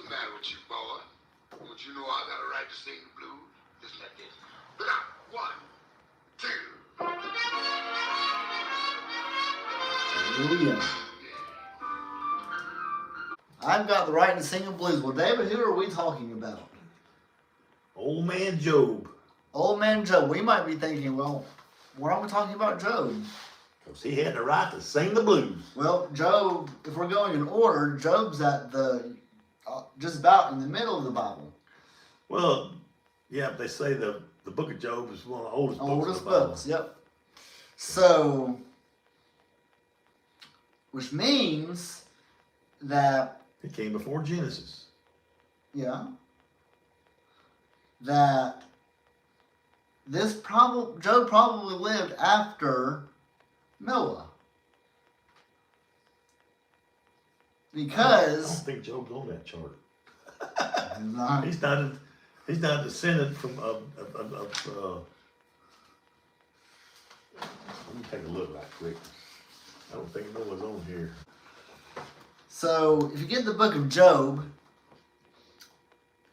the matter with you, boy? Don't you know I got a right to sing the blues? Just like this. Blah, 1, 2. Hallelujah. I've got the right to sing the blues. Well, David, who are we talking about? Old man Job. Old man Job. We might be thinking, well, why are we talking about Job? Because he had the right to sing the blues. Well, Job, if we're going in order, Job's at the just about in the middle of the Bible. Well, yeah, they say the book of Job is one of the oldest books. Oldest books, yep. So, which means that it came before Genesis. Yeah. That Job probably lived after Noah. Because I don't think Job's on that chart. not, He's not a descendant from let me take a look right quick. I don't think Noah's on here. so if you get the book of Job,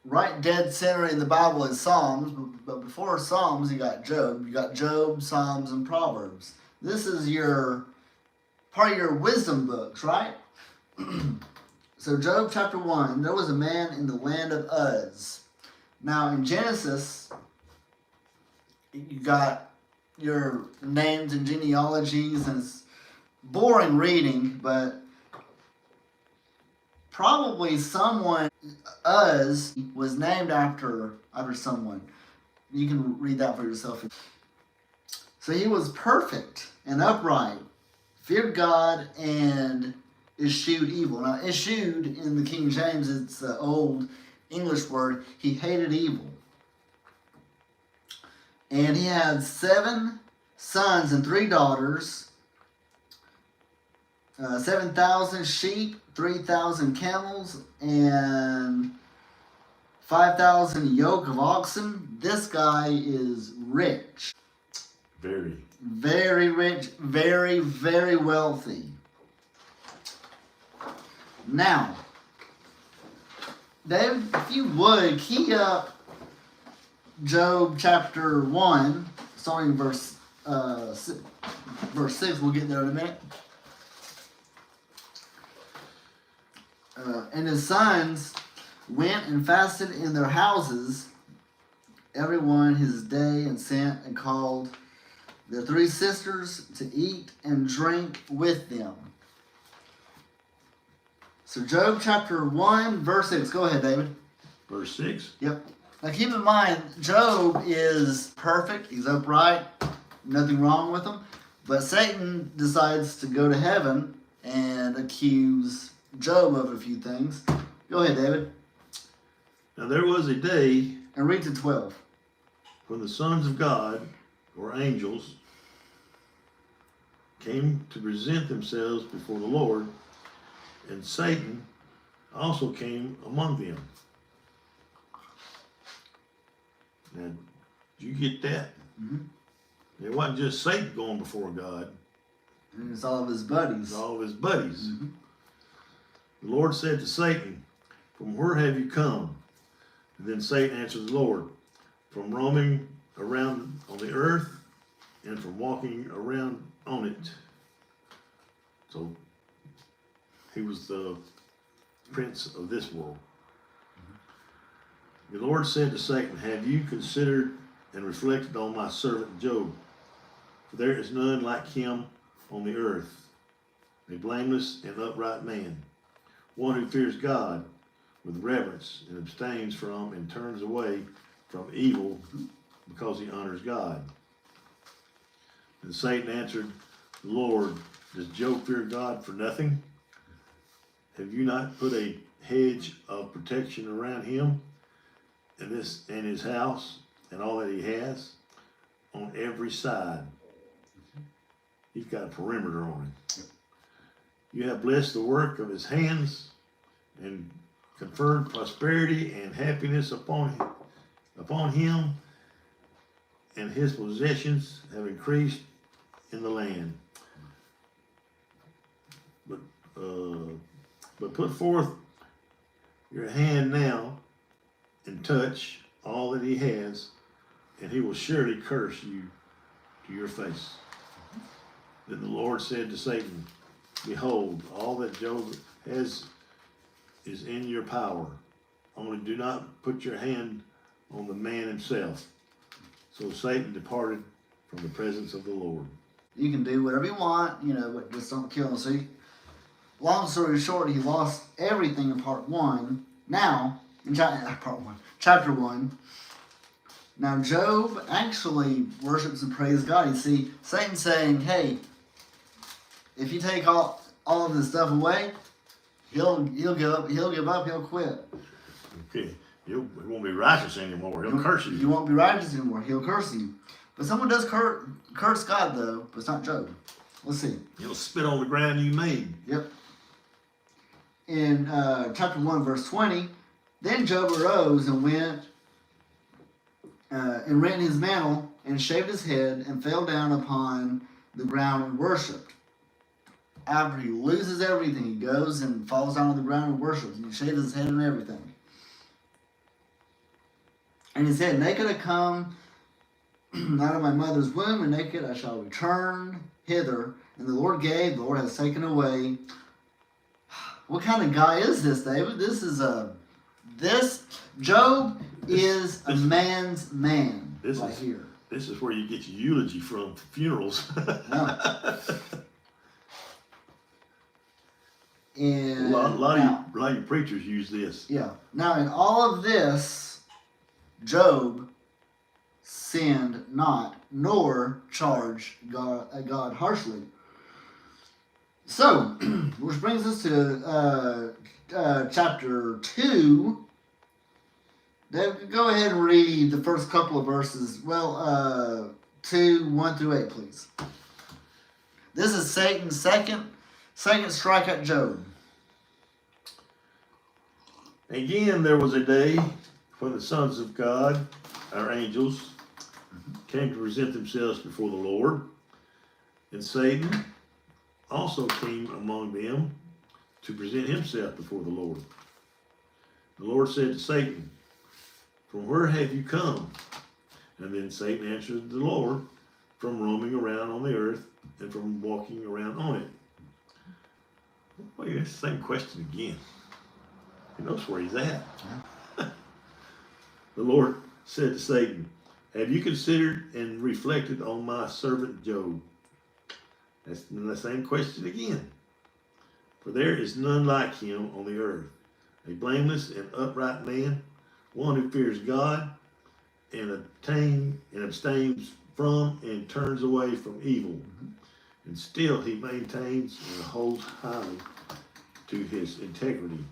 right dead center in the Bible is Psalms, but before Psalms you got Job. You got Job, Psalms, and Proverbs. This is part of your wisdom books, right? So Job chapter 1, there was a man in the land of Uz. Now in Genesis, you got your names and genealogies, and it's boring reading, but probably Uz was named after someone. You can read that for yourself. So he was perfect and upright, feared God, and eschewed evil. Now, eschewed in the King James, it's the old English word. He hated evil. And he had 7 sons and 3 daughters, 7,000 sheep, 3,000 camels, and 5,000 yoke of oxen. This guy is rich. Very. Very rich, very, very wealthy. Now, David, if you would, key up Job chapter 1, starting verse 6. We'll get there in a minute. And his sons went and fasted in their houses, everyone his day, and sent and called their 3 sisters to eat and drink with them. So Job chapter 1, verse 6. Go ahead, David. Verse 6? Yep. Now keep in mind, Job is perfect. He's upright. Nothing wrong with him. But Satan decides to go to heaven and accuse Job of a few things. Go ahead, David. Now there was a day And read to 12. when the sons of God, or angels, came to present themselves before the Lord, and Satan also came among them. Now, did you get that? Mm-hmm. It wasn't just Satan going before God. And it's all of his buddies. It's all of his buddies. Mm-hmm. The Lord said to Satan, "From where have you come?" And then Satan answered the Lord, "From roaming around on the earth and from walking around on it." So he was the prince of this world. The Lord said to Satan, "Have you considered and reflected on my servant Job? For there is none like him on the earth, a blameless and upright man, one who fears God with reverence and abstains from and turns away from evil because he honors God." And Satan answered the Lord, "Does Job fear God for nothing? Have you not put a hedge of protection around him and his house and all that he has on every side?" He's got a perimeter on him. "You have blessed the work of his hands and conferred prosperity and happiness upon him, and his possessions have increased in the land. But put forth your hand now and touch all that he has, and he will surely curse you to your face. Then the Lord said to Satan, behold, all that Job has is in your power. Only do not put your hand on the man himself. So Satan departed from the presence of the Lord. You can do whatever you want, but just don't kill him. So, long story short, he lost everything in part 1. Now, in chapter 1. Now, Job actually worships and praises God. You see, Satan's saying, hey, if you take all of this stuff away, he'll give up, he'll quit. Okay. He won't be righteous anymore. He'll curse you. You won't be righteous anymore. He'll curse you. But someone does curse God, though, but it's not Job. Let's see. He'll spit on the ground you made. Yep. In chapter 1, verse 20, then Job arose and went and rent his mantle and shaved his head and fell down upon the ground and worshipped. After he loses everything, he goes and falls down on the ground and worships. And he shaves his head and everything. And he said, naked I come out of my mother's womb, and naked I shall return hither. And the Lord gave, the Lord has taken away. What kind of guy is this, David? Job is a man's man here. This is where you get your eulogy from, funerals. No. And a lot of your preachers use this. Yeah. Now, in all of this, Job sinned not, nor charged God harshly. So, which brings us to chapter 2. Dave, go ahead and read the first couple of verses. Well, 2, 1 through 8, please. This is Satan's second strike at Job. Again, there was a day when the sons of God, our angels, came to present themselves before the Lord, and Satan also came among them to present himself before the Lord. The Lord said to Satan, from where have you come? And then Satan answered the Lord, from roaming around on the earth and from walking around on it. Well, it's the same question again. He knows where he's at. The Lord said to Satan, have you considered and reflected on my servant Job? That's the same question again. For there is none like him on the earth, a blameless and upright man, one who fears God and abstains from and turns away from evil. And still he maintains and holds highly to his integrity,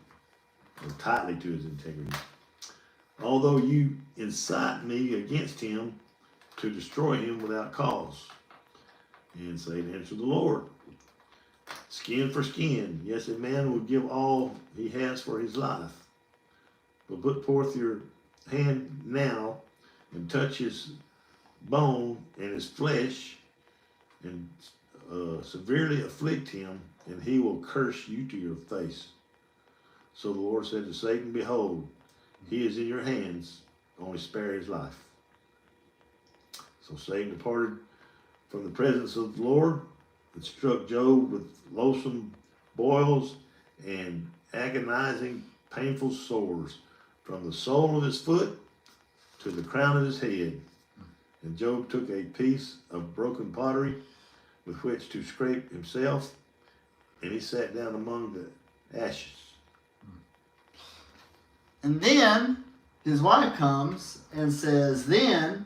or tightly to his integrity. Although you incite me against him to destroy him without cause. And Satan answered the Lord, skin for skin. Yes, a man will give all he has for his life. But put forth your hand now and touch his bone and his flesh and severely afflict him, and he will curse you to your face. So the Lord said to Satan, behold, he is in your hands, only spare his life. So Satan departed from the presence of the Lord and struck Job with loathsome boils and agonizing, painful sores from the sole of his foot to the crown of his head. And Job took a piece of broken pottery with which to scrape himself, and he sat down among the ashes. And then his wife comes and says, then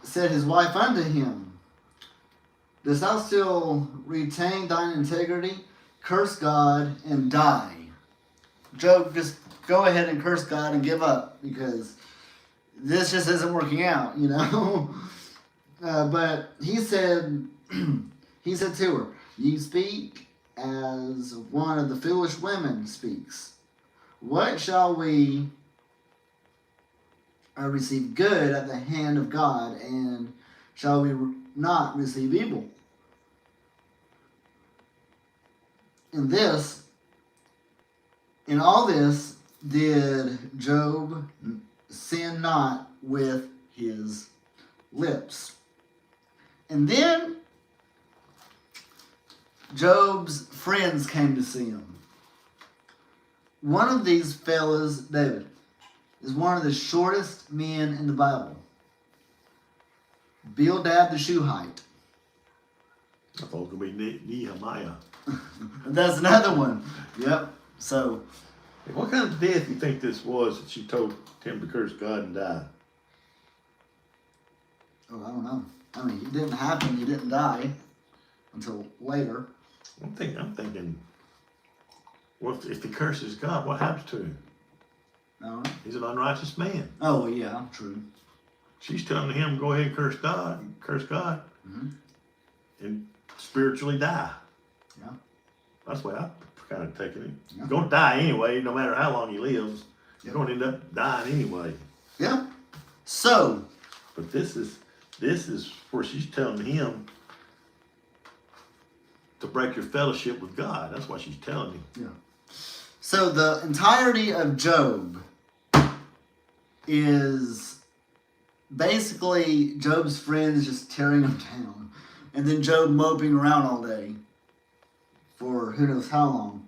said his wife unto him, dost thou still retain thine integrity? Curse God and die. Job, just go ahead and curse God and give up, because this just isn't working out, but he said to her, you speak as one of the foolish women speaks. What shall we receive good at the hand of God, and shall we not receive evil? In this In all this, did Job sin not with his lips? And then Job's friends came to see him. One of these fellas, David, is one of the shortest men in the Bible. Bildad the Shuhite. I thought it would be Nehemiah. That's another one. Yep. So, What kind of death do you think this was that she told him to curse God and die? I don't know. I mean, it didn't happen. He didn't die until later. I'm thinking, well, if he curses God, what happens to him? I don't know. He's an unrighteous man. Oh, yeah, true. She's telling him, go ahead and curse God, Mhm. and spiritually die. Yeah. That's the way I kind of taken it. Yeah. You're going to die anyway, no matter how long he lives. You're Yeah. going to end up dying anyway. Yeah. So, But this is where she's telling him to break your fellowship with God. That's what she's telling him. yeah. So the entirety of Job is basically Job's friends just tearing him down, and then Job moping around all day for who knows how long.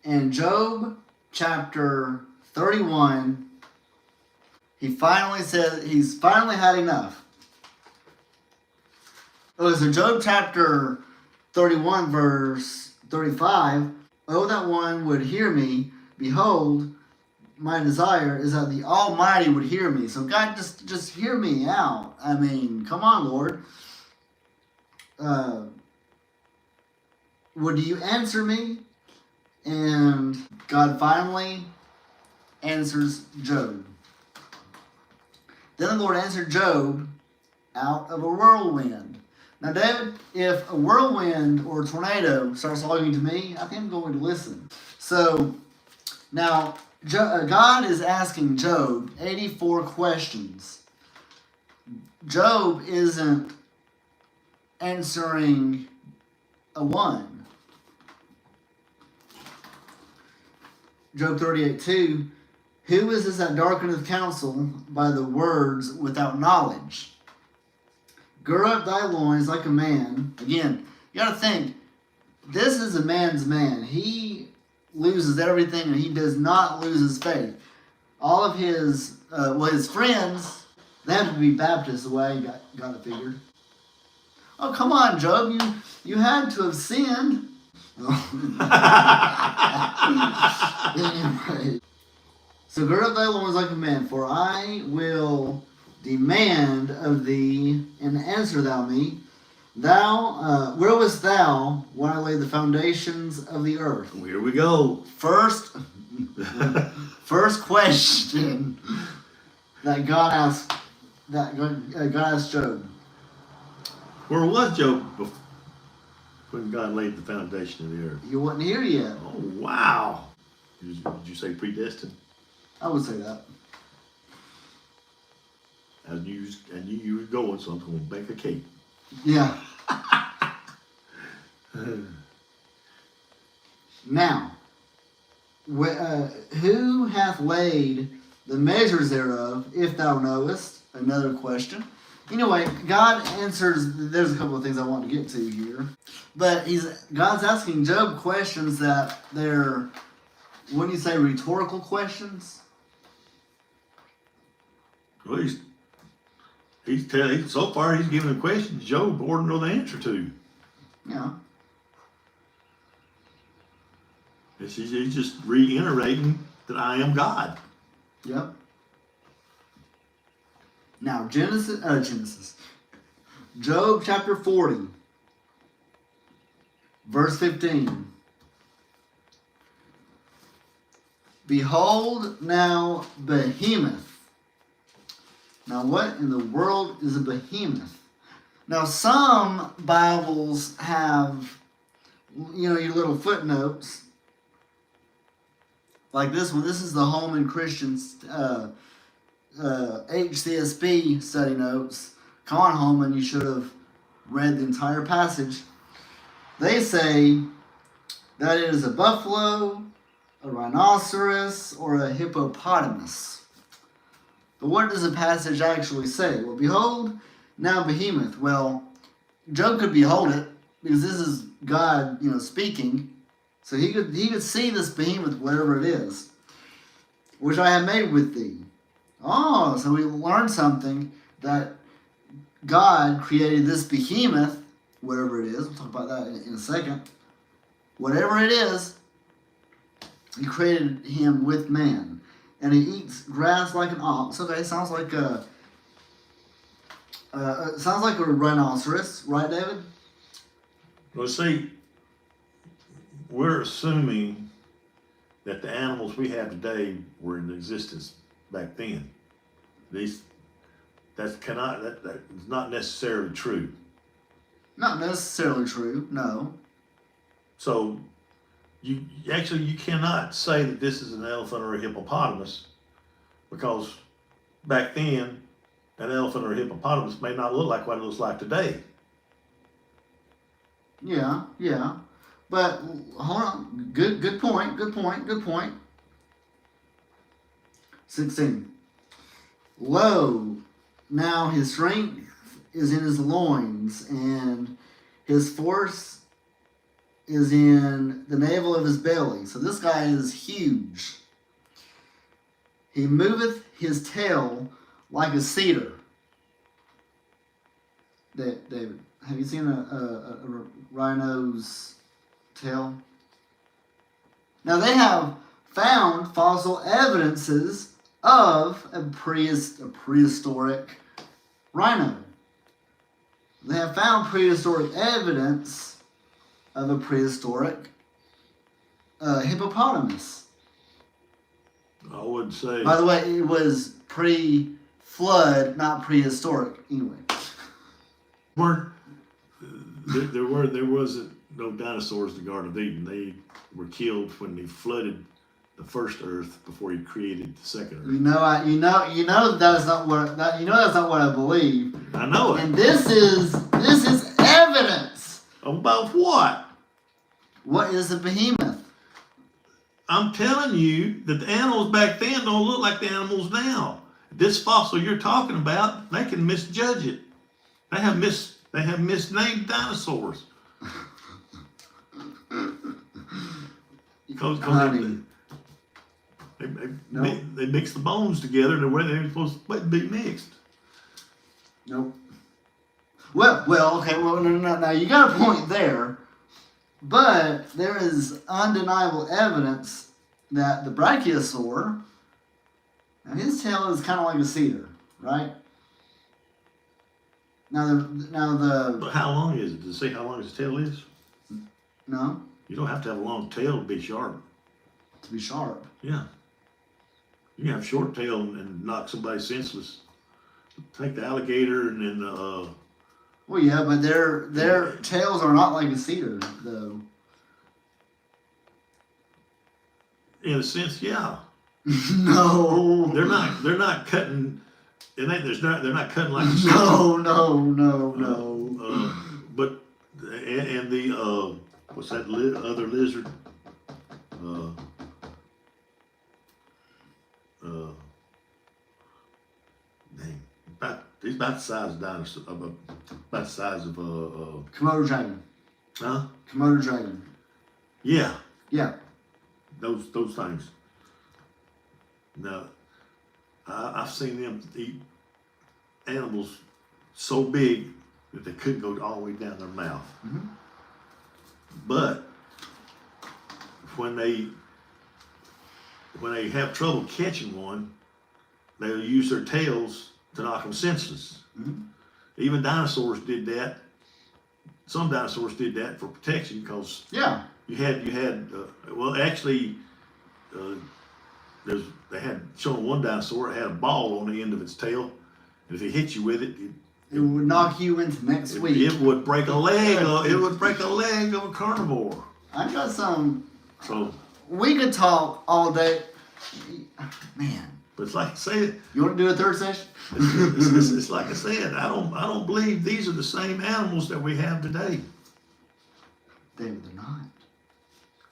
In Job chapter 31, he finally says he's finally had enough. Oh, so Job chapter 31, verse 35, oh, that one would hear me. Behold, my desire is that the Almighty would hear me. So God, just hear me out. I mean, come on, Lord. Would you answer me? And God finally answers Job. Then the Lord answered Job out of a whirlwind. Now, David, if a whirlwind or a tornado starts talking to me, I think I'm going to listen. So, now, God is asking Job 84 questions. Job isn't answering a one. Job 38:2, who is this that darkeneth counsel by the words without knowledge? Gird up thy loins like a man. Again, you got to think, this is a man's man. He loses everything and he does not lose his faith. All of his, his friends, they have to be Baptists the way I got it figured. Oh, come on, Job. You had to have sinned. Anyway. So gird up thy loins like a man, for I will demand of thee, and answer thou me. Thou, where wast thou when I laid the foundations of the earth? Here we go. First question that God asked Job. Where was Job when God laid the foundation of the earth? You wasn't here yet. Oh, wow. Did you say predestined? I would say that. I knew you were going, so I'm going to bake a cake. Yeah. Now, who hath laid the measures thereof, if thou knowest? Another question. Anyway, God answers. There's a couple of things I want to get to here, but God's asking Job questions that they're, wouldn't you say, rhetorical questions? Well, so far he's giving a question Job ought to know the answer to. Yeah. He's just reiterating that I am God. Yep. Now, Job chapter 40, verse 15. Behold, now behemoth. Now, what in the world is a behemoth? Now, some Bibles have, your little footnotes. Like this one. This is the Holman Christian HCSB study notes. Come on, Holman, you should have read the entire passage. They say, that it is a buffalo, a rhinoceros, or a hippopotamus. But what does the passage actually say? Well, behold, now behemoth. Well, Job could behold it because this is God, speaking. So he could see this behemoth, whatever it is, which I have made with thee. Oh, so we learned something, that God created this behemoth, whatever it is. We'll talk about that in a second. Whatever it is, he created him with man. And he eats grass like an ox. Okay, sounds like a rhinoceros, right, David? Well, see, we're assuming that the animals we have today were in existence back then. That's not necessarily true. Not necessarily true, no. So you cannot say that this is an elephant or a hippopotamus, because back then an elephant or a hippopotamus may not look like what it looks like today. Yeah. But hold on. Good point. 16. Lo, now his strength is in his loins, and his force is in the navel of his belly. So this guy is huge. He moveth his tail like a cedar. David, have you seen a rhino's tail? Now they have found fossil evidences of a prehistoric rhino. They have found prehistoric evidence of a prehistoric hippopotamus. I would say. By the way, it was pre-flood, not prehistoric. Anyway. There wasn't no dinosaurs in the Garden of Eden. They were killed when he flooded the first earth before he created the second earth. That's not what that's not what I believe. I know it. And this is evidence. About what? What is a behemoth? I'm telling you that the animals back then don't look like the animals now. This fossil you're talking about, they can misjudge it. They have misnamed dinosaurs. Because they mix the bones together the way they're supposed to be mixed. Nope. Well, okay. Well, no. Now you got a point there, but there is undeniable evidence that the brachiosaur, now his tail is kind of like a cedar, right? But how long is it? Does it say how long his tail is? No. You don't have to have a long tail to be sharp. To be sharp. Yeah. You can have a short tail and knock somebody senseless. Take the alligator and then Well, yeah, but their tails are not like a cedar, though. in a sense, yeah. No. They're not cutting. They're not cutting like. No. But and the what's that other lizard? He's about the size of dinosaur. About the size of Komodo dragon. Huh? Komodo dragon. Yeah. Yeah. Those things. Now, I've seen them eat animals so big that they couldn't go all the way down their mouth. Mm-hmm. But when they have trouble catching one, they'll use their tails to knock them senseless. Mm-hmm. Even dinosaurs did that. Some dinosaurs did that for protection because you had they had shown one dinosaur that had a ball on the end of its tail, and if it hit you with it, it would knock you into next week. It would break a leg. It would break a leg of a carnivore. I got some. So we could talk all day, man. But it's like I said. You want to do a third session? It's like I said. I don't believe these are the same animals that we have today. They're not.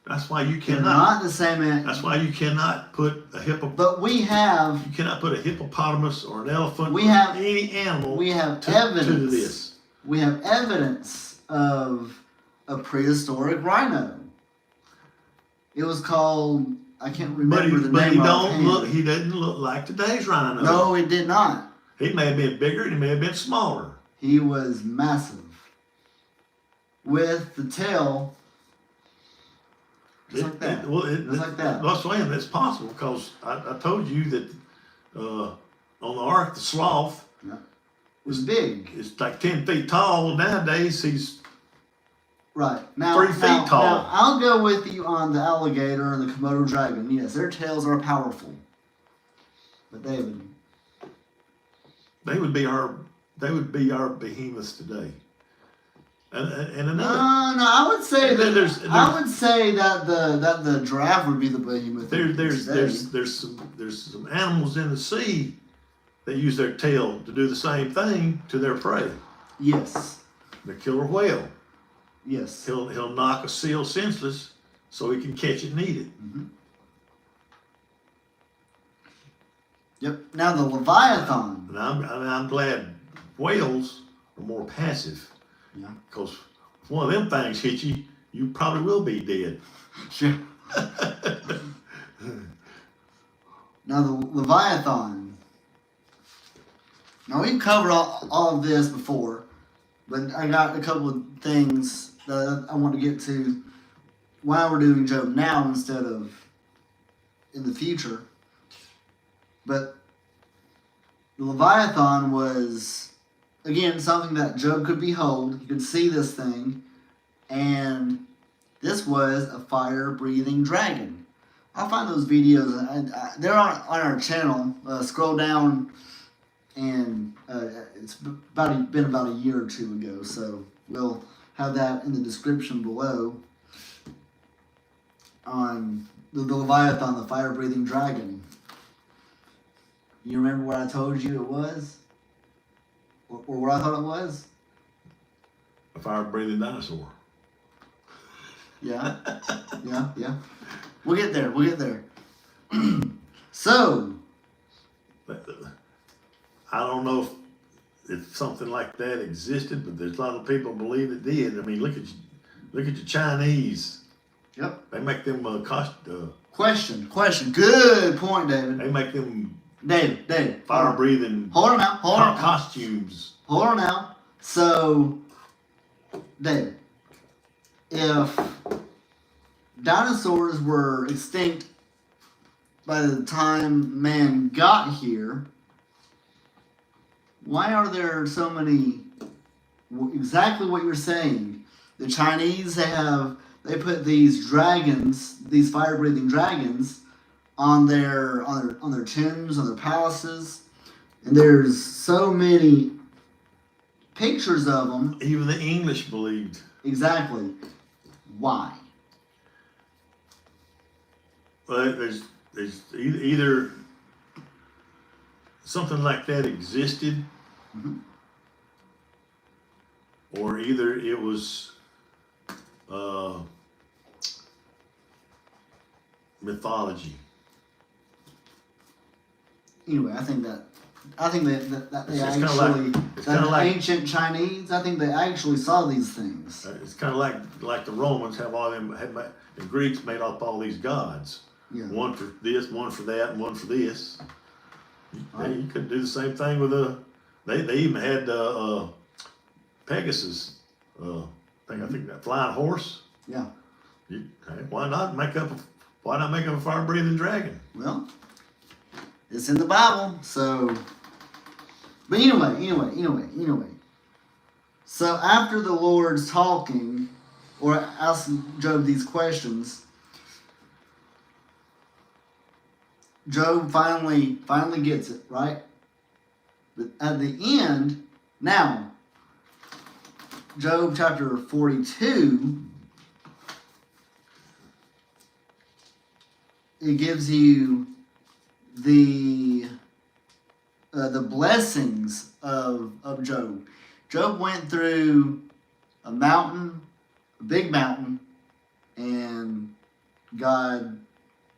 That's why you They're cannot. not the same animal. That's why you cannot put a hippopotamus. But we have You cannot put a hippopotamus or an elephant We or have- any animal to evidence. this. We have evidence of a prehistoric rhino. It was called, I can't remember the But name he of don't look. He doesn't look like today's rhino. No, it did not. He may have been bigger. He may have been smaller. He was massive. With the tail, just like that. Just like that. That's why it's possible because I told you that on the ark, the sloth It was big. is like 10 feet tall. Nowadays, he's Right. Now, 3 feet tall. Now, I'll go with you on the alligator and the Komodo dragon. Yes, their tails are powerful. But David, they would be our behemoths today. And another. no, I would say that There's the giraffe would be the behemoth. There's some animals in the sea that use their tail to do the same thing to their prey. Yes. The killer whale. Yes. He'll knock a seal senseless so he can catch it and eat it. Mm-hmm. Yep. Now the Leviathan. And I'm glad whales are more passive. Yeah. Because if one of them things hit you, you probably will be dead. Sure. Now the Leviathan. Now we've covered all of this before, but I got a couple of things that I want to get to why we're doing Job now instead of in the future. But the Leviathan was, again, something that Job could behold. He could see this thing, and this was a fire-breathing dragon. I'll find those videos. They're on our channel. Scroll down, and it's been about a year or two ago, so we'll have that in the description below on the Leviathan, the fire-breathing dragon. You remember what I told you it was? Or what I thought it was? A fire-breathing dinosaur. Yeah. Yeah. We'll get there. So, I don't know if something like that existed, but there's a lot of people believe it did. I mean, look at the Chinese. Yep. They make them Question. Good point, David. they make them David. fire-breathing Hold on now. costumes. Hold on now. So, David, if dinosaurs were extinct by the time man got here, why are there so many? Exactly what you're saying. The Chinese they put these dragons, these fire-breathing dragons, on their tombs, on their palaces, and there's so many pictures of them. Even the English believed. Exactly. Why? Well, there's either something like that existed, Mhm. or either it was mythology. Anyway, I think that they It's kinda actually it's that kinda the like- ancient Chinese. I think they actually saw these things. It's kind of like the Romans have all them, the Greeks made up all these gods. Yeah. One for this, one for that, and one for this. Right. You could do the same thing with they even had Pegasus. I think that flying horse. Yeah. Why not make up a fire-breathing dragon? Well, it's in the Bible, so. But anyway. So after the Lord's talking, or asking Job these questions, Job finally gets it, right? But at the end, now, Job chapter 42, it gives you the blessings of Job. Job went through a big mountain, and God,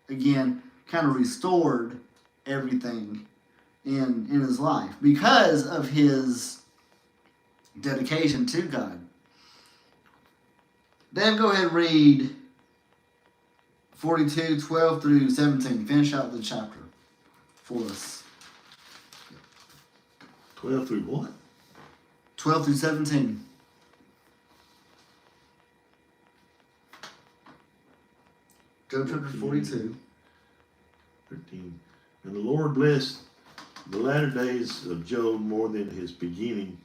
again, kind of restored everything in his life because of his dedication to God. Dave, go ahead and read 42, 12 through 17. Finish out the chapter for us. 12 through what? 12 through 17. Job chapter 42. 13. And the Lord blessed the latter days of Job more than his beginning,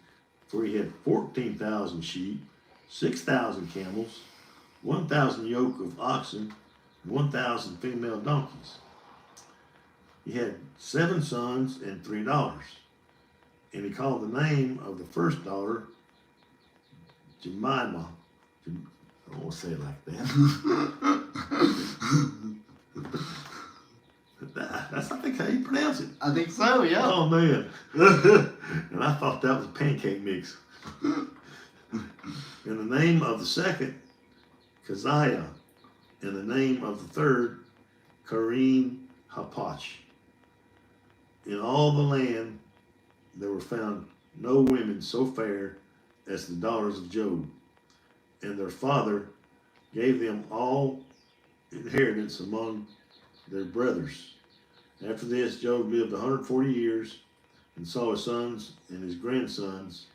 for he had 14,000 sheep, 6,000 camels, 1,000 yoke of oxen, and 1,000 female donkeys. He had 7 sons and 3 daughters. And he called the name of the first daughter Jemimah. I don't want to say it like that. That's, I think, how you pronounce it. I think so, yeah. Oh, man. And I thought that was a pancake mix. And the name of the second, Keziah. And the name of the third, Kareen Hapach. In all the land there were found no women so fair as the daughters of Job. And their father gave them all inheritance among their brothers. After this, Job lived 140 years and saw his sons and his grandsons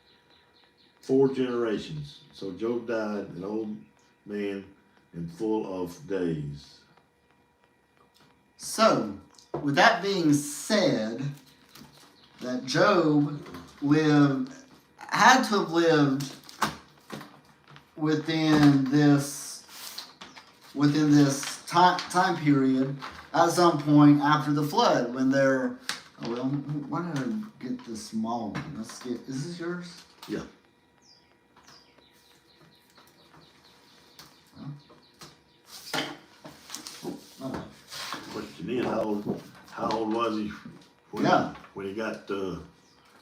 4 generations. So Job died an old man and full of days. So, with that being said, that Job had to have lived within this time period at some point after the flood when they're, oh well, why did I get this small one? Is this yours? Yeah. Oh, But Janine, how old was he when he got and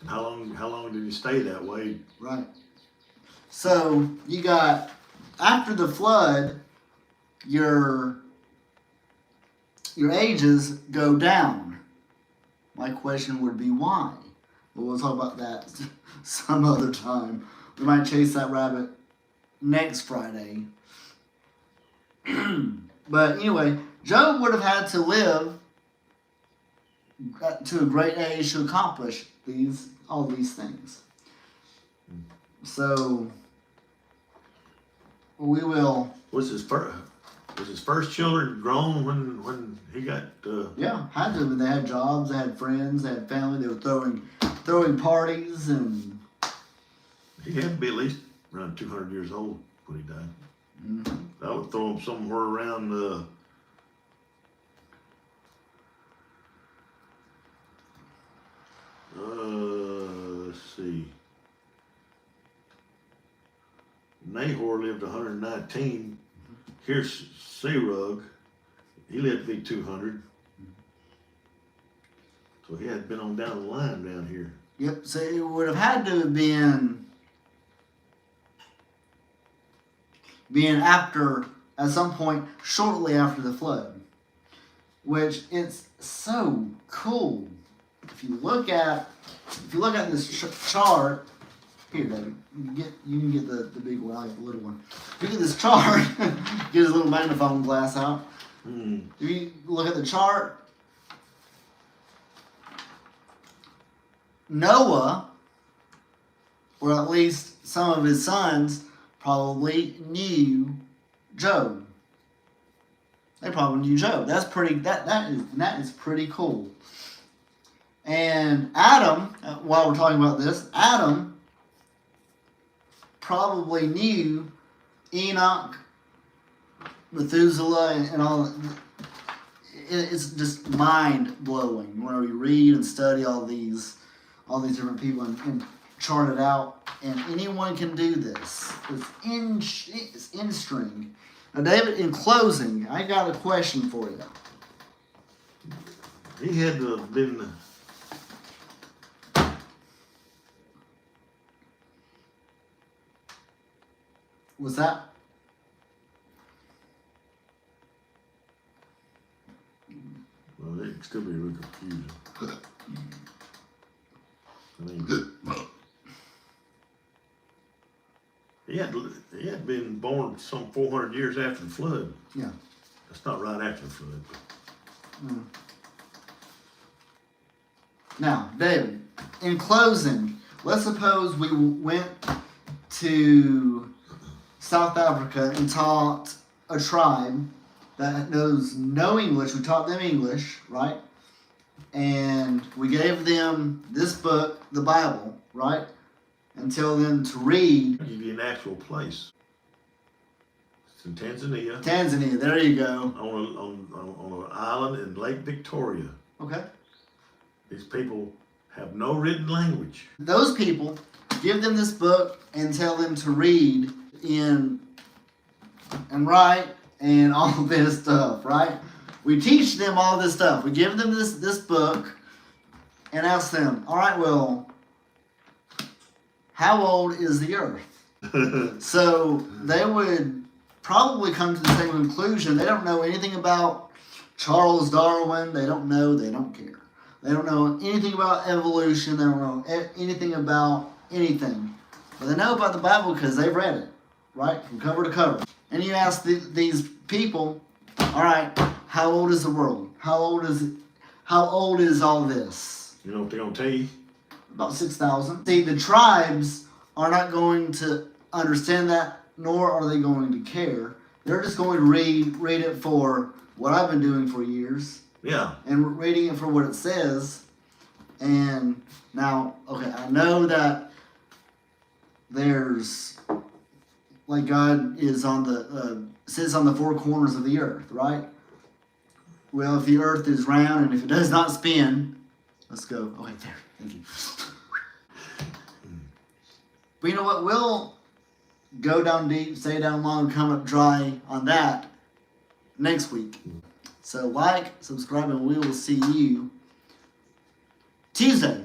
how long did he stay that way? right. So you got, after the flood, your ages go down. My question would be why? But we'll talk about that some other time. We might chase that rabbit next Friday. But anyway, Job would have had to live to a great age to accomplish all these things. So we will. Was his first children grown when he got? Yeah, had to. They had jobs, they had friends, they had family. They were throwing parties, and He had to be at least around 200 years old when he died. mm-hmm. That would throw him somewhere around. Let's see. Nahor lived 119. Here's Serug. He lived to be 200. So he had been on down the line down here. Yep. So it would have had to have been after, at some point shortly after the flood, which it's so cool. If you look at this chart here, David, you can get the big one. I like the little one. If you get this chart, get his little magnifying glass out. If you look at the chart, Noah, or at least some of his sons, probably knew Job. They probably knew Job. That's pretty. That is pretty cool. And Adam, while we're talking about this, Adam probably knew Enoch, Methuselah, and all. It's just mind blowing when we read and study all these different people and chart it out. And anyone can do this. It's in string. Now, David, in closing, I got a question for you. He had to have been. Was that? it can still be real confusing. I mean, he had been born some 400 years after the flood. Yeah. That's not right after the flood. Mm. Now, David, in closing, let's suppose we went to South Africa and taught a tribe that knows no English. We taught them English, right? And we gave them this book, the Bible, right? And tell them to read. I'll give you an actual place. It's in Tanzania. Tanzania, there you go. On an island in Lake Victoria. Okay. These people have no written language. Those people, give them this book and tell them to read and write and all this stuff, right? We teach them all this stuff. We give them this book and ask them, all right, well, how old is the earth? So they would probably come to the same conclusion. They don't know anything about Charles Darwin. They don't know. They don't care. They don't know anything about evolution. They don't know anything about anything. But they know about the Bible because they've read it, right? From cover to cover. And you ask these people, all right, how old is the world? How old is all this? You know what they're going to tell you? About 6,000. See, the tribes are not going to understand that, nor are they going to care. They're just going to read it for what I've been doing for years. Yeah. And reading it for what it says. And now, okay, I know that there's, like, God is on the, sits on the four corners of the earth, right? Well, if the earth is round and if it does not spin, let's go. Okay, there. Thank you. But you know what? We'll go down deep, stay down long, come up dry on that next week. So like, subscribe, and we will see you Tuesday.